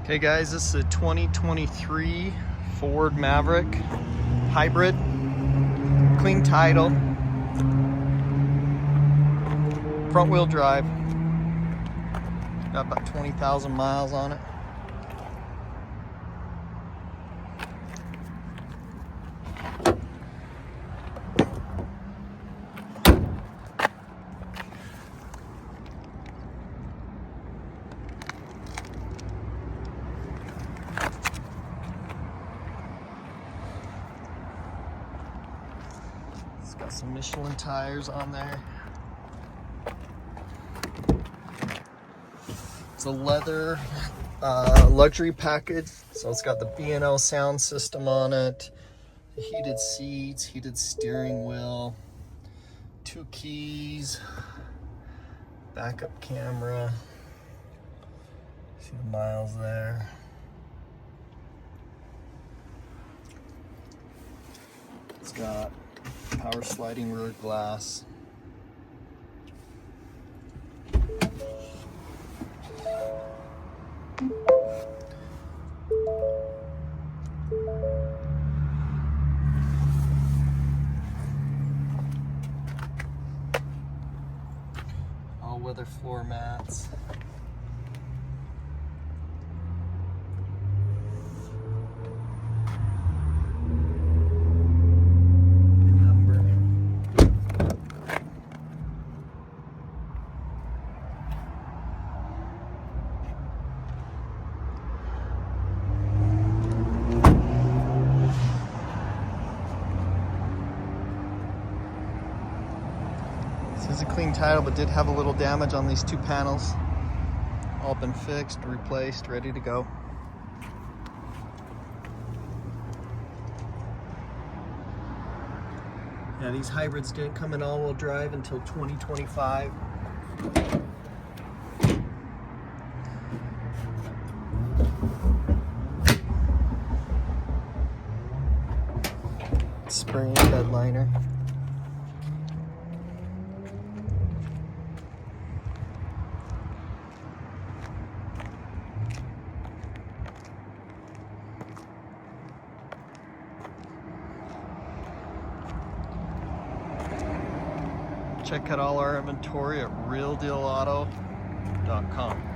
Okay guys, this is a 2023 Ford Maverick Hybrid, clean title, front wheel drive, got about 20,000 miles on it. It's got some Michelin tires on there. It's a leather luxury package, so it's got the B&O sound system on it, the heated seats, heated steering wheel, 2 keys, backup camera. See the miles there. It's got power sliding rear glass. All weather floor mats. This is a clean title, but did have a little damage on these 2 panels. All been fixed, replaced, ready to go. Yeah, these hybrids didn't come in all-wheel drive until 2025. Spray bed liner. Check out all our inventory at realdealauto.com.